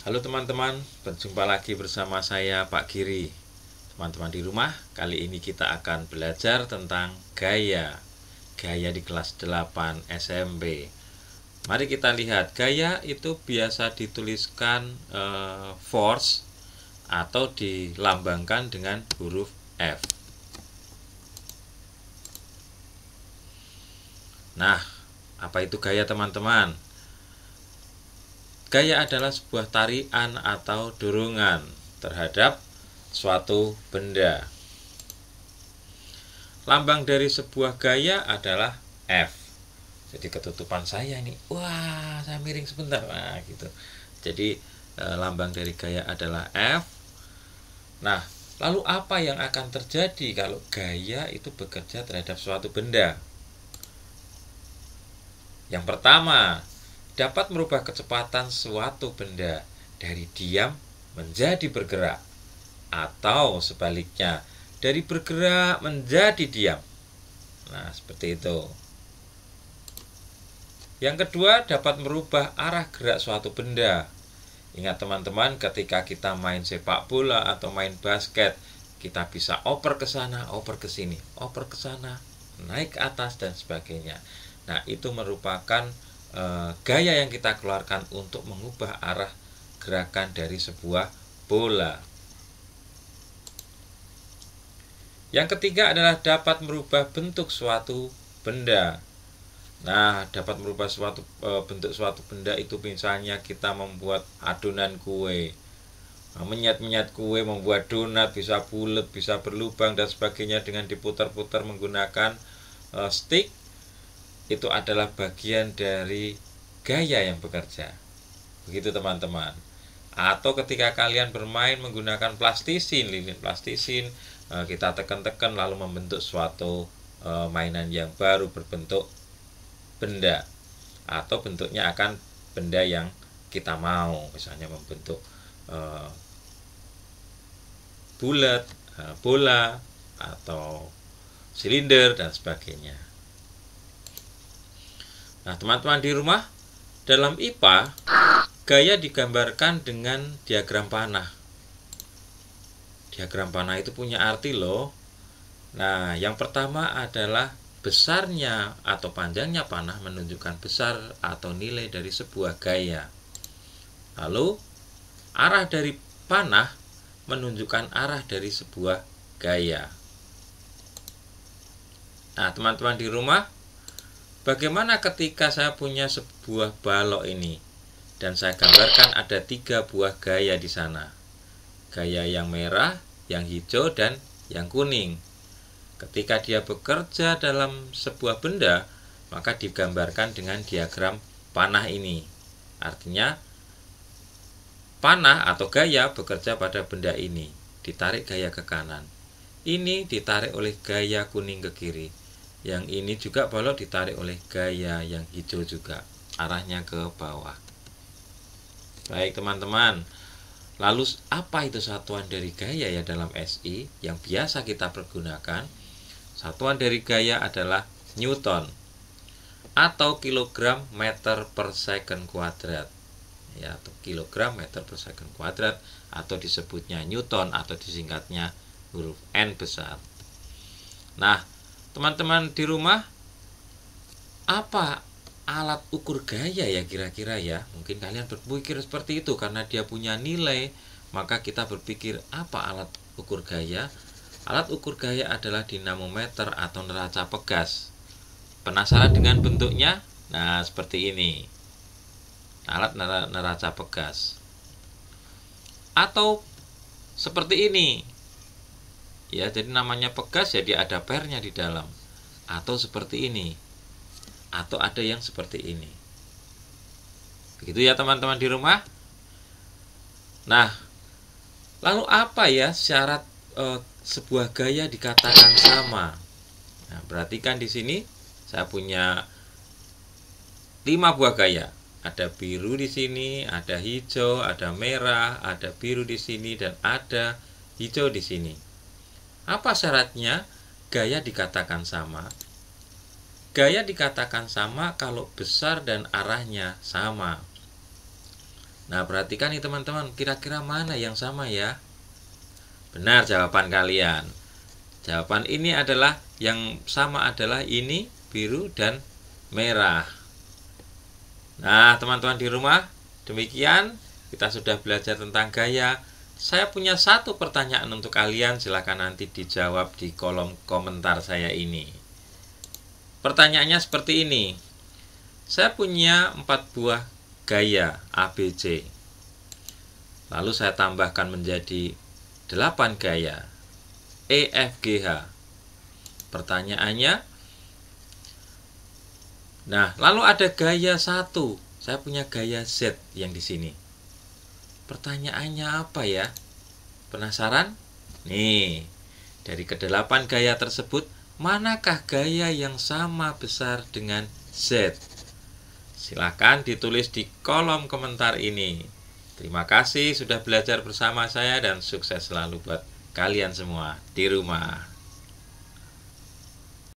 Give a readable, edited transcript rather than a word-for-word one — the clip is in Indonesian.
Halo teman-teman, berjumpa lagi bersama saya Pak Giri. Teman-teman di rumah, kali ini kita akan belajar tentang gaya. Gaya di kelas 8 SMP. Mari kita lihat, gaya itu biasa dituliskan force atau dilambangkan dengan huruf F. Nah, apa itu gaya teman-teman? Gaya adalah sebuah tarian atau dorongan terhadap suatu benda. Lambang dari sebuah gaya adalah F. Jadi ketutupan saya ini, wah saya miring sebentar, nah gitu. Jadi lambang dari gaya adalah F. Nah, lalu apa yang akan terjadi kalau gaya itu bekerja terhadap suatu benda? Yang pertama, dapat merubah kecepatan suatu benda dari diam menjadi bergerak, atau sebaliknya dari bergerak menjadi diam. Nah, seperti itu. Yang kedua, dapat merubah arah gerak suatu benda. Ingat teman-teman, ketika kita main sepak bola atau main basket, kita bisa oper ke sana, oper ke sini, oper ke sana, naik ke atas dan sebagainya. Nah, itu merupakan gaya yang kita keluarkan untuk mengubah arah gerakan dari sebuah bola. Yang ketiga adalah dapat merubah bentuk suatu benda. Nah, dapat merubah bentuk suatu benda itu misalnya kita membuat adonan kue, menyat-menyat kue, membuat donat, bisa bulat, bisa berlubang dan sebagainya dengan diputar-putar menggunakan stick. Itu adalah bagian dari gaya yang bekerja. Begitu teman-teman. Atau ketika kalian bermain menggunakan plastisin, lilin plastisin, kita tekan-tekan lalu membentuk suatu mainan yang baru berbentuk benda, atau bentuknya akan benda yang kita mau, misalnya membentuk bulat, bola, atau silinder dan sebagainya. Nah, teman-teman di rumah, dalam IPA, gaya digambarkan dengan diagram panah. Diagram panah itu punya arti loh. Nah, yang pertama adalah besarnya atau panjangnya panah menunjukkan besar atau nilai dari sebuah gaya. Lalu, arah dari panah menunjukkan arah dari sebuah gaya. Nah, teman-teman di rumah, bagaimana ketika saya punya sebuah balok ini dan saya gambarkan ada 3 buah gaya di sana. Gaya yang merah, yang hijau, dan yang kuning. Ketika dia bekerja dalam sebuah benda, maka digambarkan dengan diagram panah ini. Artinya, panah atau gaya bekerja pada benda ini. Ditarik gaya ke kanan. Ini ditarik oleh gaya kuning ke kiri. Yang ini juga balok ditarik oleh gaya yang hijau juga. Arahnya ke bawah. Baik teman-teman. Lalu apa itu satuan dari gaya ya dalam SI yang biasa kita pergunakan? Satuan dari gaya adalah Newton atau kilogram meter per second kuadrat. Ya, atau kilogram meter per second kuadrat, atau disebutnya Newton atau disingkatnya huruf N besar. Nah, teman-teman di rumah, apa alat ukur gaya ya kira-kira ya? Mungkin kalian berpikir seperti itu karena dia punya nilai, maka kita berpikir apa alat ukur gaya? Alat ukur gaya adalah dinamometer atau neraca pegas. Penasaran dengan bentuknya? Nah, seperti ini. Alat neraca pegas. Atau seperti ini. Ya, jadi namanya pegas, jadi ada pernya di dalam. Atau seperti ini. Atau ada yang seperti ini. Begitu ya teman-teman di rumah. Nah, lalu apa ya syarat sebuah gaya dikatakan sama? Nah, perhatikan di sini saya punya 5 buah gaya. Ada biru di sini, ada hijau, ada merah, ada biru di sini, dan ada hijau di sini. Apa syaratnya gaya dikatakan sama? Gaya dikatakan sama kalau besar dan arahnya sama. Nah, perhatikan nih teman-teman, kira-kira mana yang sama ya? Benar jawaban kalian. Jawaban ini adalah yang sama adalah ini biru dan merah. Nah, teman-teman di rumah, demikian kita sudah belajar tentang gaya. Saya punya satu pertanyaan untuk kalian, silakan nanti dijawab di kolom komentar saya ini. Pertanyaannya seperti ini. Saya punya 4 buah gaya ABC. Lalu saya tambahkan menjadi 8 gaya EFGH. Pertanyaannya, nah, lalu ada gaya 1. Saya punya gaya Z yang di sini. Pertanyaannya apa ya? Penasaran? Nih, dari ke-8 gaya tersebut, manakah gaya yang sama besar dengan Z? Silahkan ditulis di kolom komentar ini. Terima kasih sudah belajar bersama saya dan sukses selalu buat kalian semua di rumah.